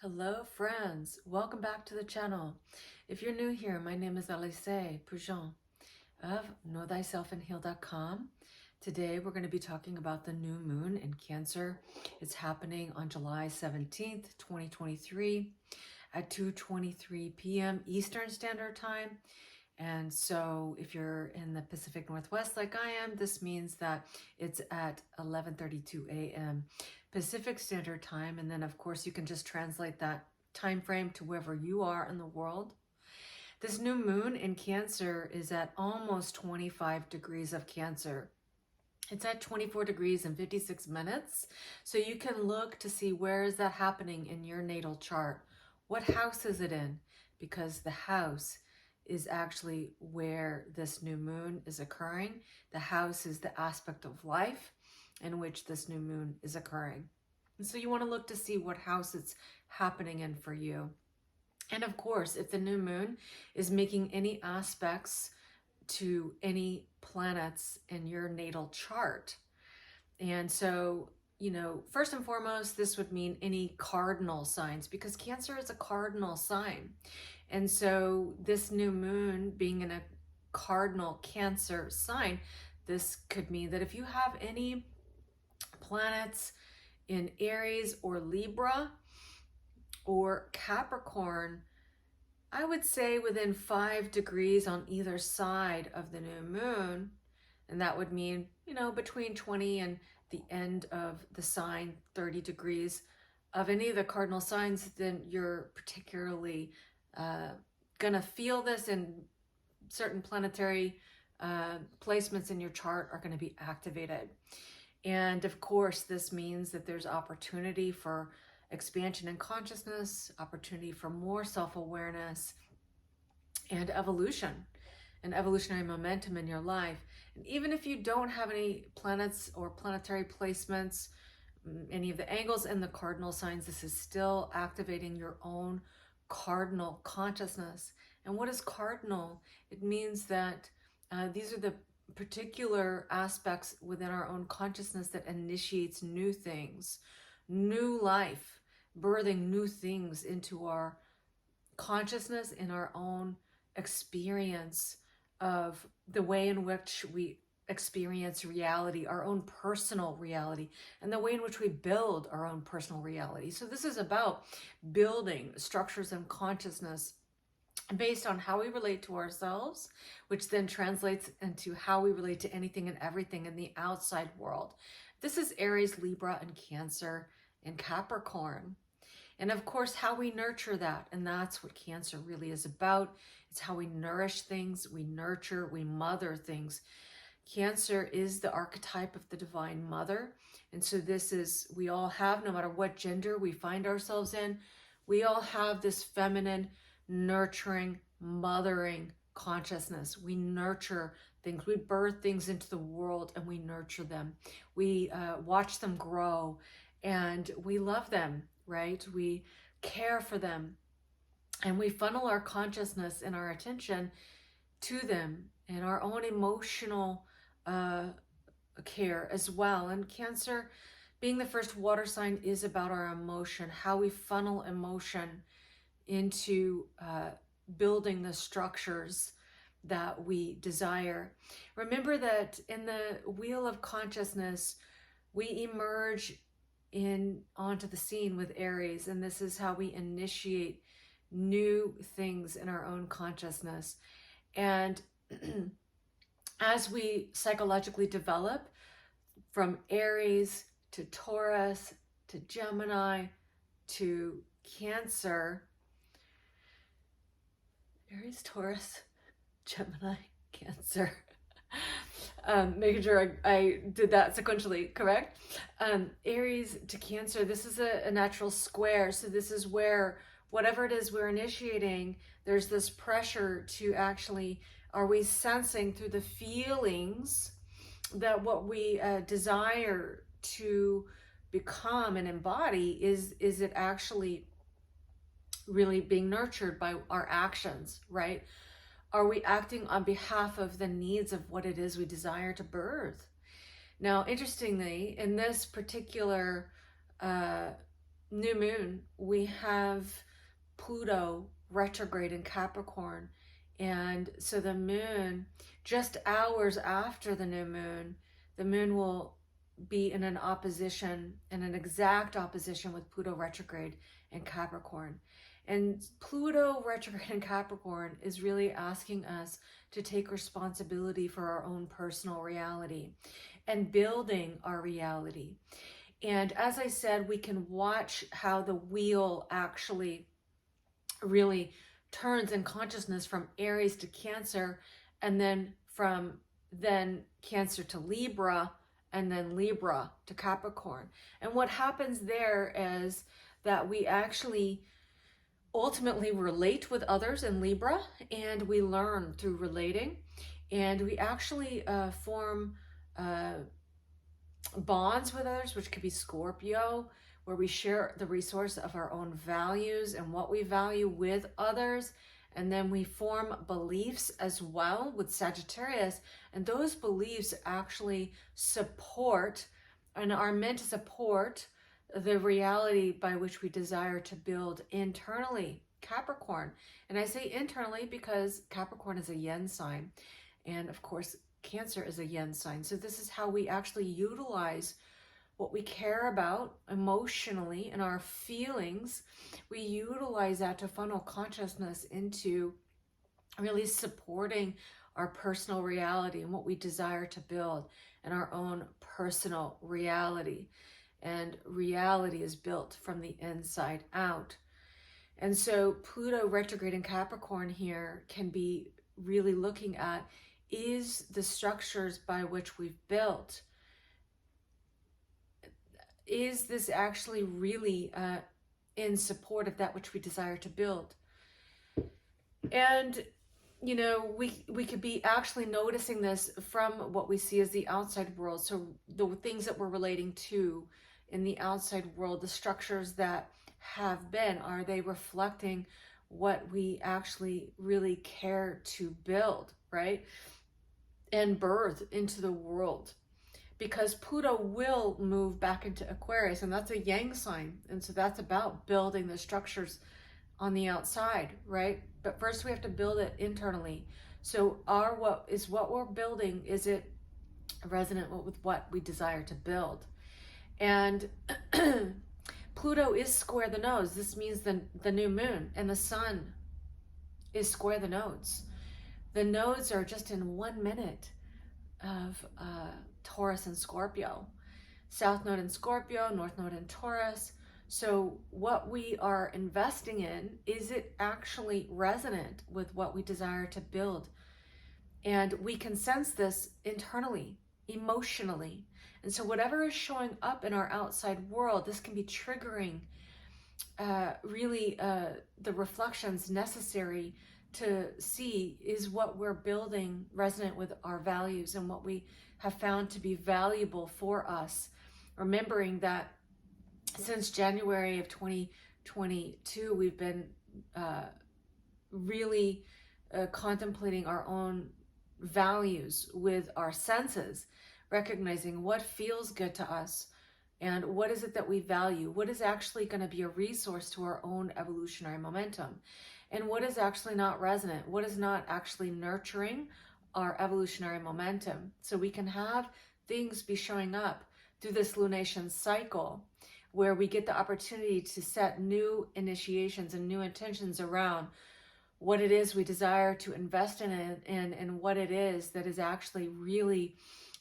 Hello friends, welcome back to the channel. If you're new here, my name is Alisé of Knowthyselfandheal.com. Today we're going to be talking about the new moon in Cancer. It's happening on July 17th, 2023 at 2:23 p.m. Eastern Standard Time. And so if you're in the Pacific Northwest like I am, this means that it's at 11:32 a.m. Pacific Standard Time. And then of course you can just translate that time frame to wherever you are in the world. This new moon in Cancer is at almost 25 degrees of Cancer. It's at 24 degrees and 56 minutes. So you can look to see where is that happening in your natal chart. What house is it in? Because the house is actually where this new moon is occurring. The house is the aspect of life in which this new moon is occurring. And so you want to look to see what house it's happening in for you. And of course, if the new moon is making any aspects to any planets in your natal chart. And so, first and foremost, this would mean any cardinal signs because Cancer is a cardinal sign. And so this new moon being in a cardinal Cancer sign, this could mean that if you have any planets in Aries or Libra or Capricorn, I would say within 5 degrees on either side of the new moon, and that would mean, between 20 and the end of the sign, 30 degrees of any of the cardinal signs, then you're particularly gonna feel this, and certain planetary placements in your chart are going to be activated. And of course, this means that there's opportunity for expansion in consciousness, opportunity for more self-awareness and evolution and evolutionary momentum in your life. And even if you don't have any planets or planetary placements, any of the angles in the cardinal signs, this is still activating your own cardinal consciousness. And what is cardinal? It means that these are the particular aspects within our own consciousness that initiates new things, new life, birthing new things into our consciousness, in our own experience of the way in which we experience reality, our own personal reality, and the way in which we build our own personal reality. So this is about building structures and consciousness based on how we relate to ourselves, which then translates into how we relate to anything and everything in the outside world. This is Aries, Libra, and Cancer, and Capricorn. And of course, how we nurture that. And that's what Cancer really is about. It's how we nourish things, we nurture, we mother things. Cancer is the archetype of the Divine Mother. And so this is, we all have, no matter what gender we find ourselves in, we all have this feminine, nurturing, mothering consciousness. We nurture things. We birth things into the world and we nurture them. We watch them grow and we love them, right? We care for them and we funnel our consciousness and our attention to them and our own emotional care as well. And Cancer, being the first water sign, is about our emotion, how we funnel emotion into building the structures that we desire. Remember that in the wheel of consciousness, we emerge onto the scene with Aries, and this is how we initiate new things in our own consciousness. And as we psychologically develop from Aries to Taurus to Gemini to Cancer, Aries, Taurus, Gemini, Cancer. Making sure I did that sequentially correct. Aries to Cancer, this is a natural square. So this is where whatever it is we're initiating, there's this pressure to actually, are we sensing through the feelings that what we desire to become and embody, is it actually really being nurtured by our actions, right? Are we acting on behalf of the needs of what it is we desire to birth? Now, interestingly, in this particular new moon, we have Pluto retrograde in Capricorn. And so the moon, just hours after the moon will be in an opposition, in an exact opposition with Pluto retrograde in Capricorn. And Pluto retrograde in Capricorn is really asking us to take responsibility for our own personal reality and building our reality. And as I said, we can watch how the wheel actually really turns in consciousness from Aries to Cancer, and then from Cancer to Libra, and then Libra to Capricorn. And what happens there is that we actually ultimately relate with others in Libra, and we learn through relating, and we actually form bonds with others, which could be Scorpio, where we share the resource of our own values and what we value with others. And then we form beliefs as well with Sagittarius. And those beliefs actually support and are meant to support the reality by which we desire to build internally, Capricorn. And I say internally because Capricorn is a yin sign. And of course, Cancer is a yin sign. So this is how we actually utilize what we care about emotionally and our feelings. We utilize that to funnel consciousness into really supporting our personal reality and what we desire to build and our own personal reality. And reality is built from the inside out. And so Pluto retrograde in Capricorn here can be really looking at, is the structures by which we've built, is this actually really in support of that which we desire to build? And, you know, we could be actually noticing this from what we see as the outside world. So the things that we're relating to in the outside world, the structures that have been, are they reflecting what we actually really care to build, right? And birth into the world. Because Pluto will move back into Aquarius, and that's a yang sign. And so that's about building the structures on the outside, right? But first we have to build it internally. So what we're building, is it resonant with what we desire to build? And Pluto is square the nodes. This means the new moon, and the sun is square the nodes. The nodes are just in 1 minute of Taurus and Scorpio. South node in Scorpio, north node in Taurus. So what we are investing in, is it actually resonant with what we desire to build? And we can sense this internally, emotionally. And so whatever is showing up in our outside world, this can be triggering the reflections necessary to see, is what we're building resonant with our values and what we have found to be valuable for us. Remembering that since January of 2022, we've been really contemplating our own values with our senses, recognizing what feels good to us and what is it that we value, what is actually going to be a resource to our own evolutionary momentum, and what is actually not resonant, what is not actually nurturing our evolutionary momentum. So we can have things be showing up through this lunation cycle where we get the opportunity to set new initiations and new intentions around what it is we desire to invest in and what it is that is actually really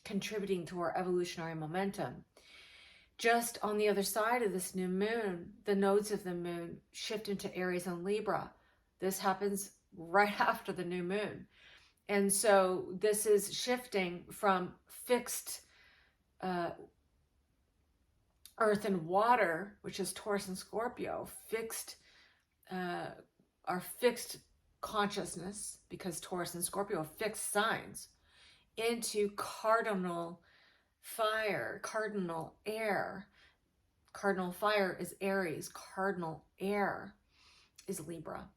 contributing to our evolutionary momentum. Just on the other side of this new moon, the nodes of the moon shift into Aries and Libra. This happens right after the new moon. And so this is shifting from fixed earth and water, which is Taurus and Scorpio, our fixed consciousness, because Taurus and Scorpio are fixed signs, into cardinal fire, cardinal air. Cardinal fire is Aries, cardinal air is Libra.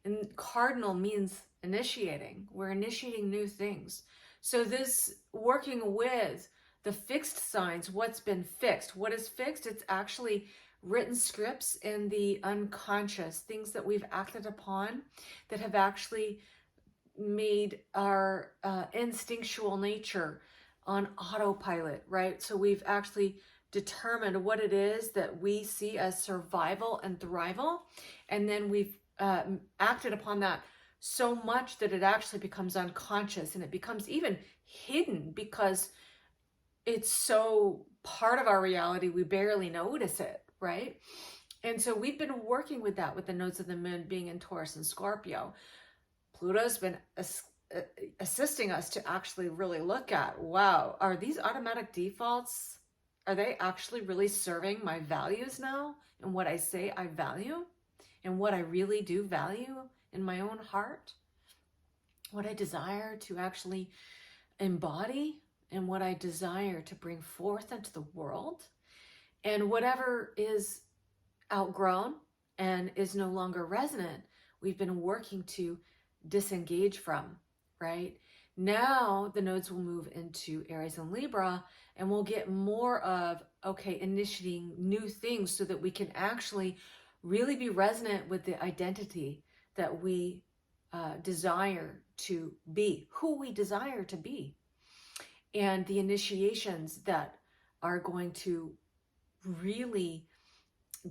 And cardinal means initiating. We're initiating new things. So this working with the fixed signs, what's been fixed. What is fixed? It's actually written scripts in the unconscious, things that we've acted upon that have actually made our instinctual nature on autopilot, right? So we've actually determined what it is that we see as survival and thrival, and then we've acted upon that so much that it actually becomes unconscious, and it becomes even hidden because it's so part of our reality we barely notice it, right? And so we've been working with that, with the nodes of the moon being in Taurus and Scorpio. Pluto's been assisting us to actually really look at, wow, are these automatic defaults, are they actually really serving my values now, and what I say I value, and what I really do value in my own heart, what I desire to actually embody, and what I desire to bring forth into the world, and whatever is outgrown and is no longer resonant, we've been working to disengage from, right? Now the nodes will move into Aries and Libra, and we'll get more of, okay, initiating new things so that we can actually really be resonant with the identity that we desire to be, who we desire to be, and the initiations that are going to really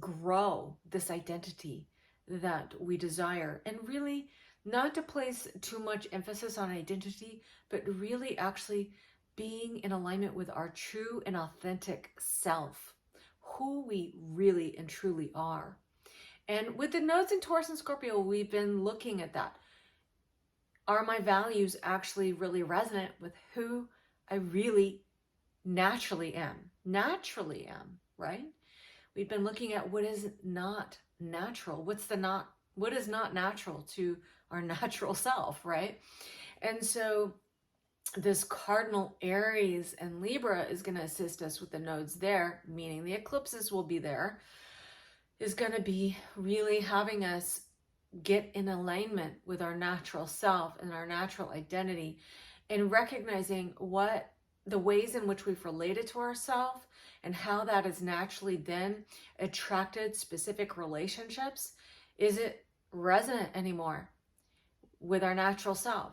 grow this identity that we desire, and really not to place too much emphasis on identity, but really actually being in alignment with our true and authentic self, who we really and truly are. And with the nodes in Taurus and Scorpio, we've been looking at that. Are my values actually really resonant with who I really naturally am? Naturally am, right? We've been looking at what is not natural. What is not natural to our natural self, right? And so this cardinal Aries and Libra is going to assist us with the nodes there, meaning the eclipses will be there, is going to be really having us get in alignment with our natural self and our natural identity, and recognizing what the ways in which we've related to ourselves and how that has naturally then attracted specific relationships. Is it resonant anymore with our natural self?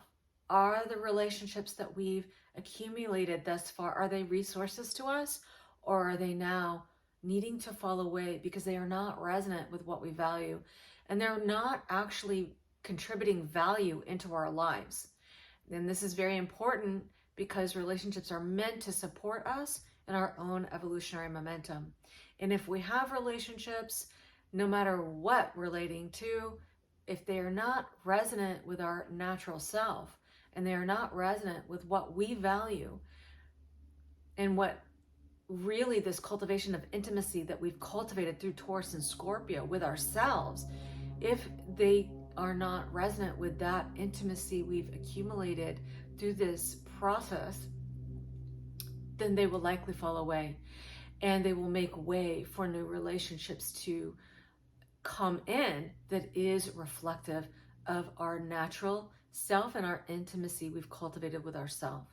Are the relationships that we've accumulated thus far, are they resources to us, or are they now needing to fall away because they are not resonant with what we value, and they're not actually contributing value into our lives? And this is very important because relationships are meant to support us in our own evolutionary momentum. And if we have relationships, no matter what relating to, if they are not resonant with our natural self, and they are not resonant with what we value, and what really this cultivation of intimacy that we've cultivated through Taurus and Scorpio with ourselves, if they are not resonant with that intimacy we've accumulated through this process, then they will likely fall away, and they will make way for new relationships to come in that is reflective of our natural self and our intimacy we've cultivated with ourselves.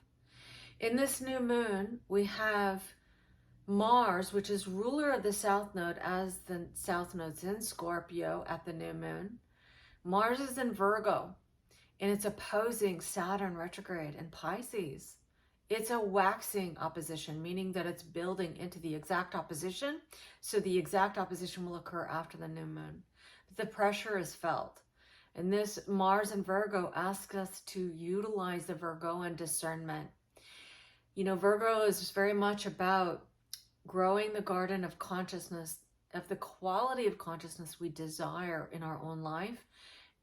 In this new moon, we have Mars, which is ruler of the South Node, as the South Node's in Scorpio at the new moon. Mars is in Virgo, and it's opposing Saturn retrograde in Pisces. It's a waxing opposition, meaning that it's building into the exact opposition. So the exact opposition will occur after the new moon. But the pressure is felt. And this Mars in Virgo asks us to utilize the Virgoan discernment. You know, Virgo is very much about growing the garden of consciousness, of the quality of consciousness we desire in our own life,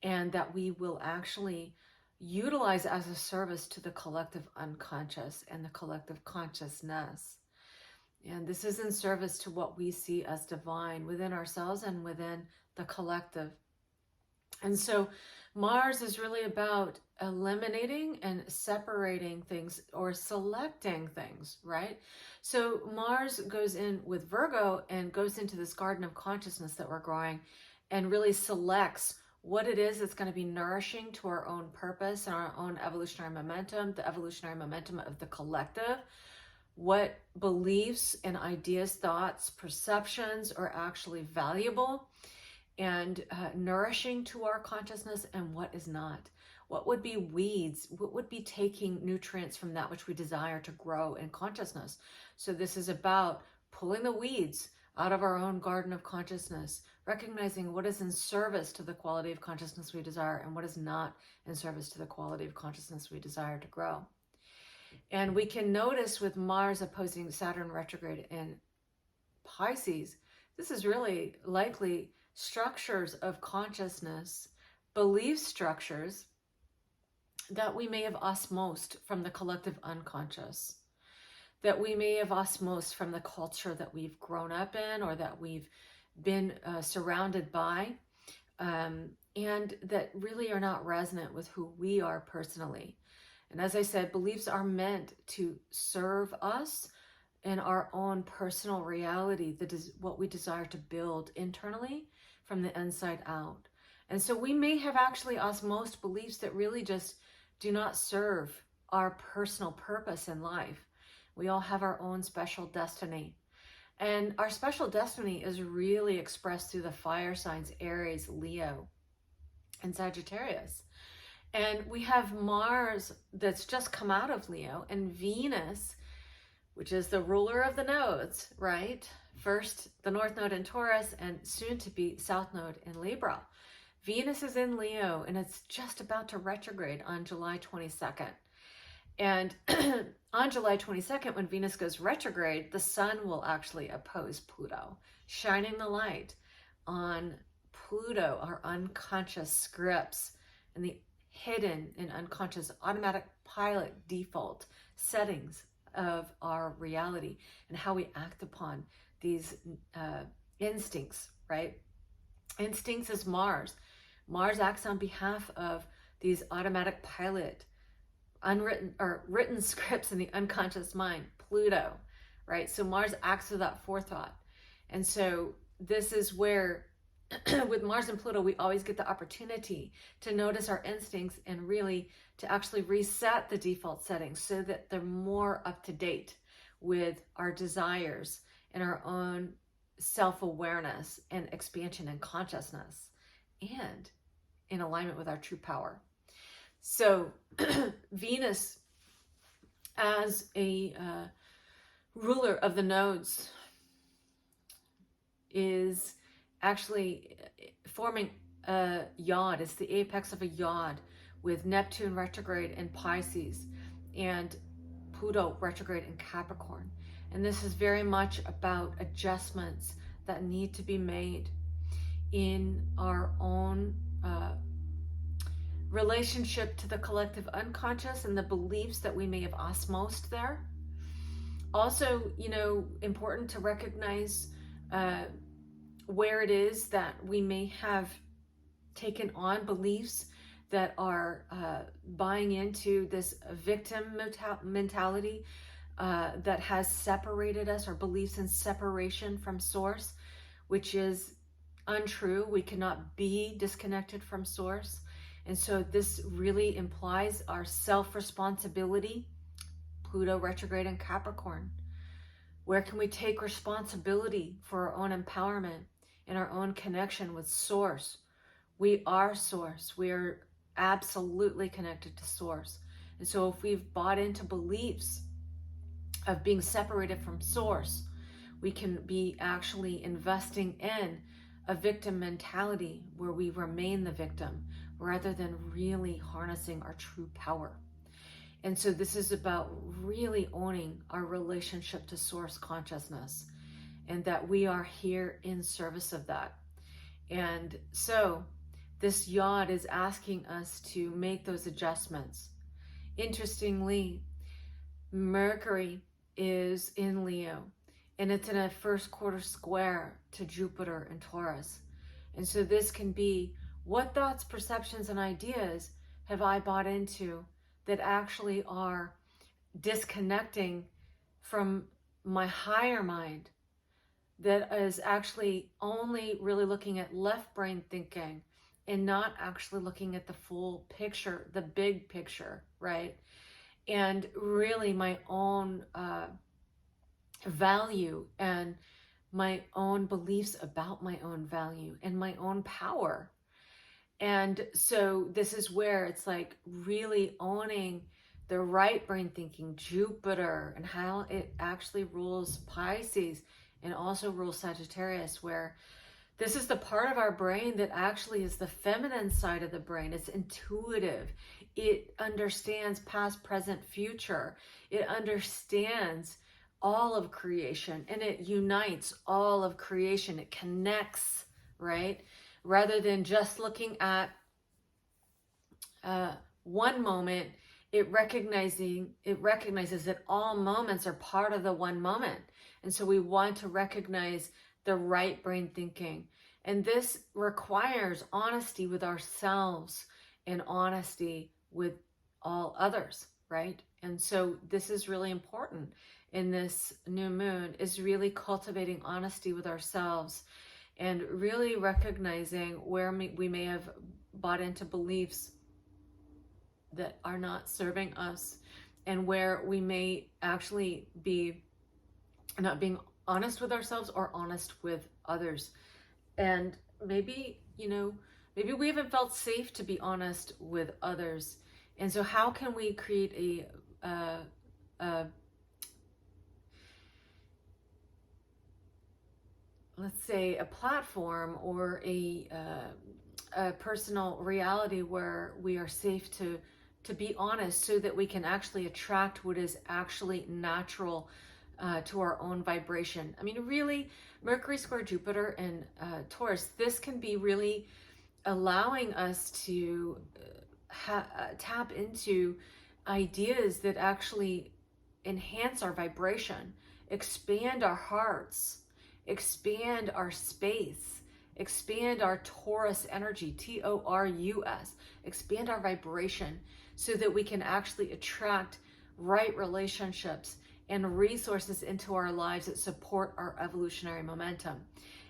and that we will actually utilize as a service to the collective unconscious and the collective consciousness. And this is in service to what we see as divine within ourselves and within the collective. And so Mars is really about eliminating and separating things, or selecting things, right? So Mars goes in with Virgo and goes into this garden of consciousness that we're growing, and really selects what it is that's going to be nourishing to our own purpose and our own evolutionary momentum, the evolutionary momentum of the collective, what beliefs and ideas, thoughts, perceptions are actually valuable and nourishing to our consciousness, and what is not. What would be weeds? What would be taking nutrients from that which we desire to grow in consciousness? So this is about pulling the weeds out of our own garden of consciousness, recognizing what is in service to the quality of consciousness we desire and what is not in service to the quality of consciousness we desire to grow. And we can notice with Mars opposing Saturn retrograde in Pisces, this is really likely structures of consciousness, belief structures that we may have osmosed from the collective unconscious, that we may have osmosed from the culture that we've grown up in or that we've been surrounded by, and that really are not resonant with who we are personally. And as I said, beliefs are meant to serve us in our own personal reality, that is what we desire to build internally from the inside out. And so we may have actually osmosed beliefs that really just do not serve our personal purpose in life. We all have our own special destiny. And our special destiny is really expressed through the fire signs Aries, Leo, and Sagittarius. And we have Mars that's just come out of Leo, and Venus, which is the ruler of the nodes, right? First, the North Node in Taurus, and soon to be South Node in Libra. Venus is in Leo, and it's just about to retrograde on July 22nd. And on July 22nd, when Venus goes retrograde, the sun will actually oppose Pluto, shining the light on Pluto, our unconscious scripts, and the hidden and unconscious automatic pilot default settings of our reality and how we act upon these instincts, right? Instincts is Mars. Mars acts on behalf of these automatic pilot, unwritten or written scripts in the unconscious mind, Pluto, right? So Mars acts with that forethought. And so this is where with Mars and Pluto, we always get the opportunity to notice our instincts and really to actually reset the default settings so that they're more up to date with our desires and our own self-awareness and expansion and consciousness, and in alignment with our true power. So Venus, as a ruler of the nodes, is actually forming a yod. It's the apex of a yod with Neptune retrograde in Pisces and Pluto retrograde in Capricorn. And this is very much about adjustments that need to be made in our own relationship to the collective unconscious and the beliefs that we may have osmosed there. Also, important to recognize where it is that we may have taken on beliefs that are buying into this victim mentality that has separated us, or beliefs in separation from source, which is untrue. We cannot be disconnected from source. And so this really implies our self-responsibility, Pluto retrograde in Capricorn. Where can we take responsibility for our own empowerment and our own connection with source? We are source. We are absolutely connected to source. And so if we've bought into beliefs of being separated from source, we can be actually investing in a victim mentality where we remain the victim rather than really harnessing our true power. And so this is about really owning our relationship to source consciousness, and that we are here in service of that. And so this yod is asking us to make those adjustments. Interestingly, Mercury is in Leo, and it's in a first quarter square to Jupiter and Taurus. And so this can be, what thoughts, perceptions, and ideas have I bought into that actually are disconnecting from my higher mind, that is actually only really looking at left brain thinking and not actually looking at the full picture, the big picture, right? And really my own value and my own beliefs about my own value and my own power. And so this is where it's like really owning the right brain thinking, Jupiter, and how it actually rules Pisces and also rules Sagittarius, where this is the part of our brain that actually is the feminine side of the brain. It's intuitive. It understands past, present, future. It understands all of creation, and it unites all of creation. It connects, right? Rather than just looking at one moment, it recognizes that all moments are part of the one moment. And so we want to recognize the right brain thinking. And this requires honesty with ourselves and honesty with all others, right? And so this is really important in this new moon, is really cultivating honesty with ourselves and really recognizing where we may have bought into beliefs that are not serving us, and where we may actually be not being honest with ourselves or honest with others. And maybe, maybe we haven't felt safe to be honest with others. And so how can we create let's say a platform or a personal reality where we are safe to be honest, so that we can actually attract what is actually natural to our own vibration. I mean, really, Mercury square Jupiter and Taurus, this can be really allowing us to tap into ideas that actually enhance our vibration, expand our hearts, expand our space, expand our Taurus energy, Taurus, expand our vibration, so that we can actually attract right relationships and resources into our lives that support our evolutionary momentum.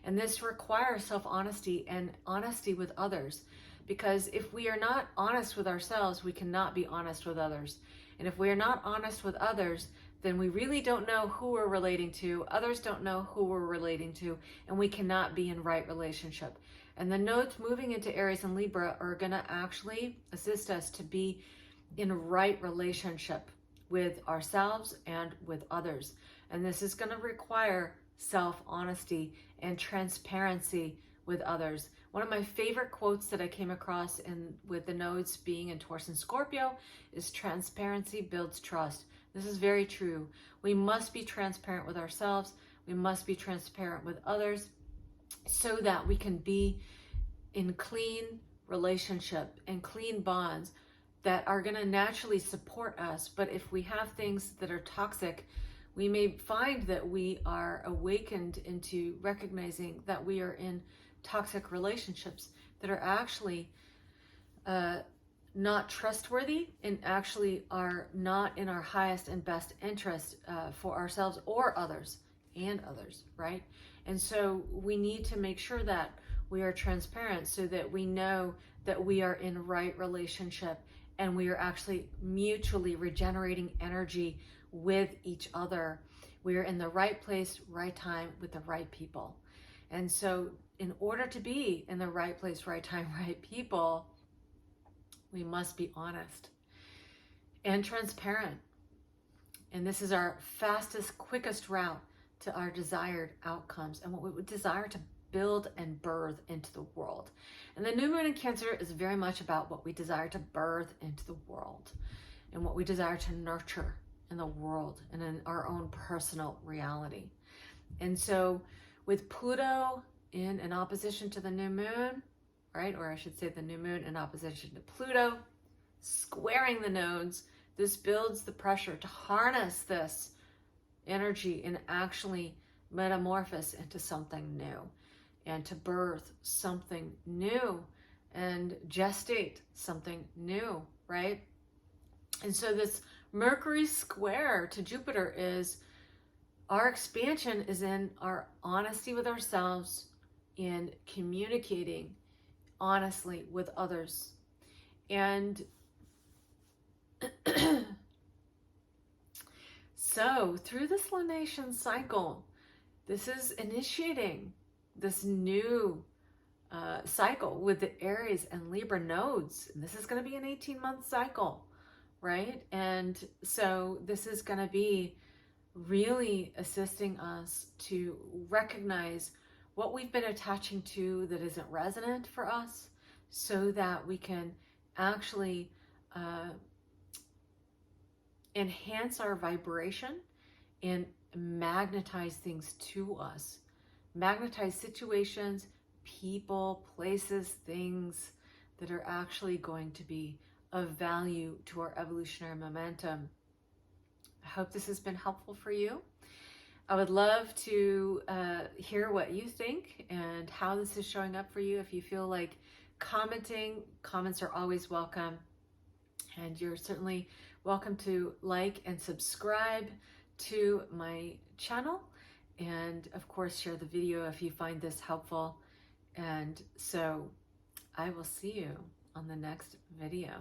And this requires self-honesty and honesty with others, because if we are not honest with ourselves, we cannot be honest with others. And if we are not honest with others, then we really don't know who we're relating to, others don't know who we're relating to, and we cannot be in right relationship. And the nodes moving into Aries and Libra are going to actually assist us to be in right relationship with ourselves and with others. And this is going to require self-honesty and transparency with others. One of my favorite quotes that I came across with the nodes being in Taurus and Scorpio is, transparency builds trust. This is very true. We must be transparent with ourselves. We must be transparent with others, so that we can be in clean relationship and clean bonds that are going to naturally support us. But if we have things that are toxic, we may find that we are awakened into recognizing that we are in toxic relationships that are actually not trustworthy, and actually are not in our highest and best interest for ourselves or others, right? And so we need to make sure that we are transparent, so that we know that we are in right relationship and we are actually mutually regenerating energy with each other. We are in the right place, right time, with the right people. And so in order to be in the right place, right time, right people, we must be honest and transparent. And this is our fastest, quickest route to our desired outcomes and what we would desire to build and birth into the world. And the new moon in Cancer is very much about what we desire to birth into the world and what we desire to nurture in the world and in our own personal reality. And so with Pluto in an opposition to the new moon, right? Or I should say the new moon in opposition to Pluto, squaring the nodes, this builds the pressure to harness this energy and actually metamorphose into something new, and to birth something new and gestate something new, right? And so this Mercury square to Jupiter is our expansion is in our honesty with ourselves and communicating honestly with others. And So through this lunation cycle, this is initiating this new cycle with the Aries and Libra nodes. And this is going to be an 18-month cycle, right? And so this is going to be really assisting us to recognize what we've been attaching to that isn't resonant for us, so that we can actually enhance our vibration and magnetize things to us. Magnetize situations, people, places, things that are actually going to be of value to our evolutionary momentum. I hope this has been helpful for you. I would love to hear what you think and how this is showing up for you. If you feel like commenting, comments are always welcome. And you're certainly welcome to like and subscribe to my channel. And of course, share the video if you find this helpful. And so I will see you on the next video.